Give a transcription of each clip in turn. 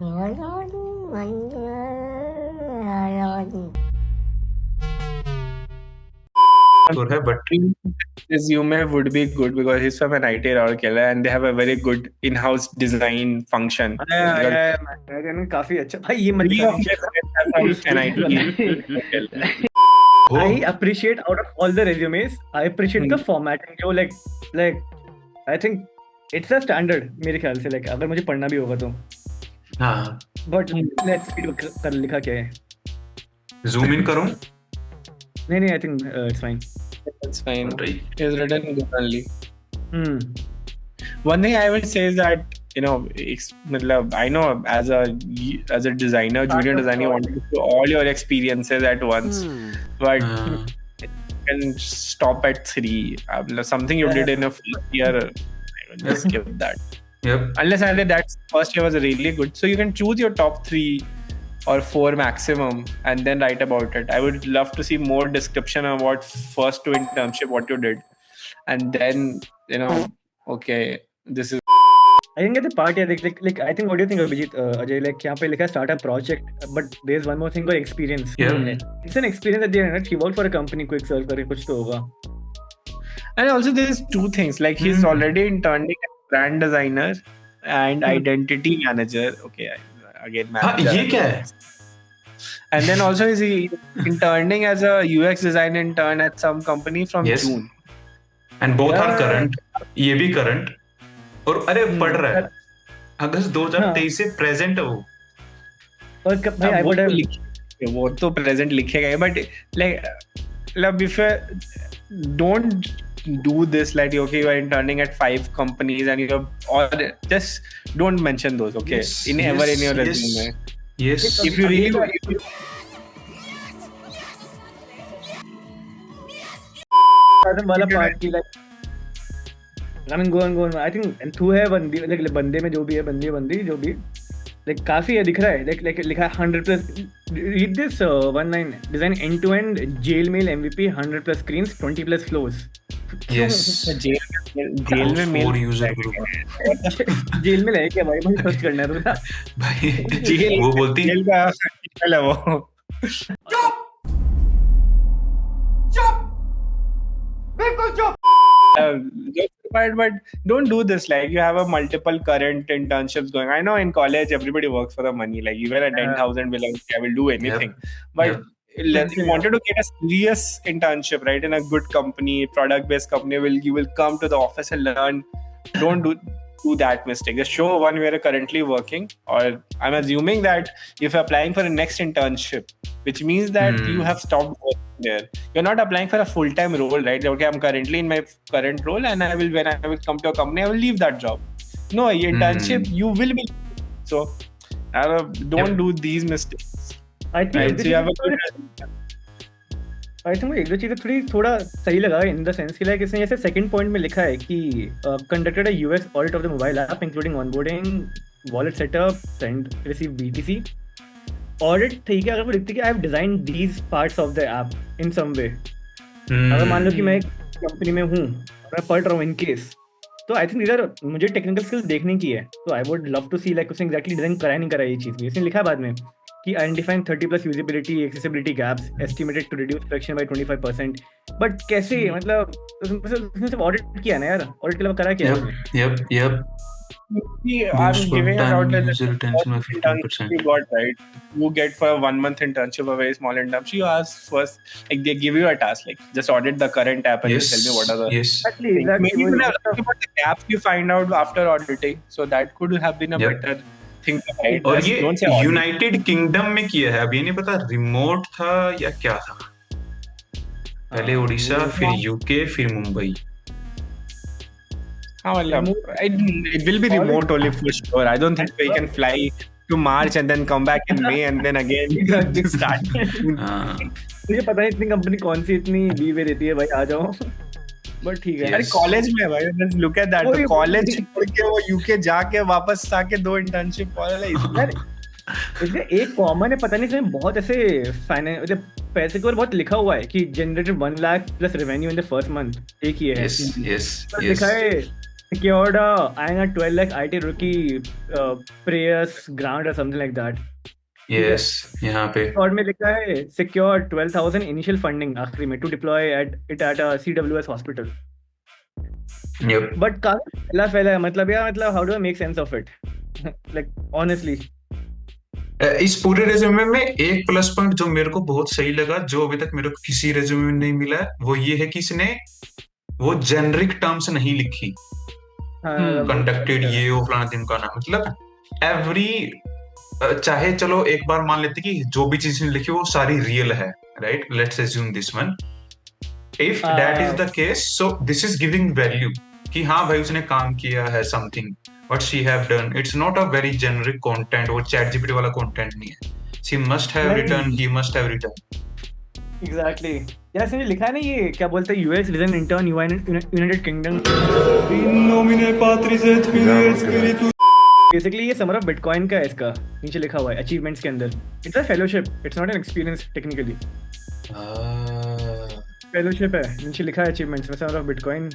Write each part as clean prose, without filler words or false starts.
But resume would be good because he's from an IT Rourkela and they have a very good in-house design function. काफी अच्छा भाई ये मत Three दिखा of my friends are from NIT Rourkela. I appreciate out of all the resumes, I appreciate the formatting जो like I think it's a standard मेरे ख्याल से like अगर मुझे पढ़ना भी होगा तो हाँ but let's see कर लिखा क्या है zoom in करूँ नहीं I think it's fine. That's fine. Right. It's written good only. One thing I would say is that I know as a designer, junior designer, you want to do all your experiences at once, but you can stop at 3. Something you did in a first year, I would just skip that. Yep. Unless that first year was really good, so you can choose your top 3 or 4 maximum and then write about it. I would love to see more description about first 2 internship, what you did, and then okay, this is. I didn't get the part here. Like I think, what do you think, Abhijit? Ajay, like यहाँ पे लिखा है startup project, but there's one more thing called experience. Yeah. It's an experience at the end. She worked for a company, quick search करके कुछ तो होगा. And also there's 2 things. Like he's already interning as brand designer and identity manager. Okay, again manager. ये क्या है? And then also he's interning as a UX design intern at some company from June. And both are current. ये भी current. और अरे पढ़ रहा है अगस्त 2023 से प्रेजेंट है वो और भाई आई वुड वो तो प्रेजेंट लिखेगा but like if you don't do this like okay you are interning at 5 companies and you or just don't mention those okay in your resume. Yes. If you really वाला part की like I mean, go on. I think तू है बंदी like बंदे में जो भी है बंदी जो भी like काफी है दिख रहा है like लिखा है 100+ read this one line design end to end jail mail MVP 100+ screens 20+ flows. Yes. Jail में मेल यूजर ग्रुप जेल में है क्या भाई मुझे सर्च करना है तुझे भाई जेल वो बोलती जेल का है वो चुप बिल्कुल चुप. But don't do this like you have a multiple current internships going. I know in college everybody works for the money, like even at 10,000 will I will do anything. But you wanted to get a serious internship, right, in a good company, product based company, you will come to the office and learn. Don't do that mistake. Just show one where you're currently working, or I'm assuming that if you're applying for a next internship, which means that you have stopped working there. You're not applying for a full-time role, right? Okay, I'm currently in my current role and when I will come to a company, I will leave that job. No, internship, you will be. So, don't do these mistakes. I think so you have a good I think एक दो चीज़ें थोड़ा सही लगा in the sense कि like इसने जैसे second point में लिखा है कि conducted a UX audit of the mobile app including onboarding, wallet setup, send, receive BTC. Audit ठीक है अगर वो लिखती है कि I have designed these parts of the app in some way. अगर मान लो कि मैं एक कंपनी में हूँ मैं पढ़ रहा हूँ in case तो I think मुझे टेक्निकल स्किल्स देखने की है तो I would love to see like उसने exactly डिजाइन कराया नहीं कराया ये चीज़ इसने लिखा बाद में कि identifying 30+ usability accessibility gaps estimated to reduce friction by 25%. But कैसे मतलब उसने सिर्फ ऑडिट किया ना यार ऑडिट के अलावा करा क्या Yep. I'm giving out that user retention by 15%. You got right. You get for a 1 month internship, a very small internship. You ask first, like they give you a task, like just audit the current app and just tell me what are the. Yes. Exactly. Maybe you have about the gaps you find out after auditing, so that could have been a better thing to write. और ये United kingdom में किया है अब ये नहीं पता remote था या क्या था पहले उड़ीसा फिर यूके फिर Mumbai. It will be remote only for sure. I don't think we can fly to March and then come back in May and then again start. मुझे पता है इतनी कंपनी कौन सी इतनी लीव देती है भाई आ जाओ बट ठीक है अरे कॉलेज में भाई just look at that तो कॉलेज छोड़ के वो यूके जाके वापस आके 2 इंटर्नशिप वाला इसका एक कॉमन है पता नहीं इसमें बहुत ऐसे फाइनेंस पैसे को बहुत लिखा हुआ है कि generated 1 lakh+ revenue in the first month एक ही है yes लिखा है secured a INR 12 lakh IT rookie Preyas grant or something like that. Yes यहाँ पे और में लिखा है secure 12,000 initial funding आखिरी में to deploy it at a CWS hospital. yep. But काफी फैला है मतलब यार मतलब how do I make sense of it? Like honestly. इस पूरे रेज्यूमे में एक प्लस पॉइंट जो मेरे को बहुत सही लगा, जो अभी तक मेरे को किसी रेज्यूमे में नहीं मिला है, वो ये है कि इसने वो जेनरिक टर्म्स नहीं लिखी, कंडक्टेड ये वो फलाना ढिमकाना, मतलब एवरी, चाहे चलो एक बार मान लेते कि जो भी चीज इसने लिखी वो सारी रियल है, right, let's assume this one, if that is the case, so this is giving value कि हाँ भाई उसने काम किया है something, what she have done. It's not a very generic content, वो ChatGPT वाला content नहीं है. She must have written, he must have written. Exactly. यार इसने लिखा है ना ये क्या बोलते हैं US resident intern United Kingdom. In nomine Patris et Filii et Spiritus. Basically ये समर ऑफ बिटकॉइन का है, इसका नीचे लिखा हुआ है अचीवमेंट्स के अंदर. It's a fellowship. It's not an experience technically. Fellowship है, नीचे लिखा है achievements में summer of bitcoin.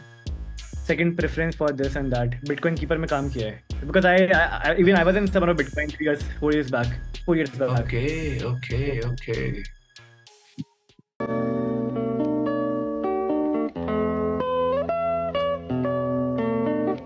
Second preference for this and that. Bitcoin Keeper में काम किया है. Because I was in summer of Bitcoin 4 years back. Okay.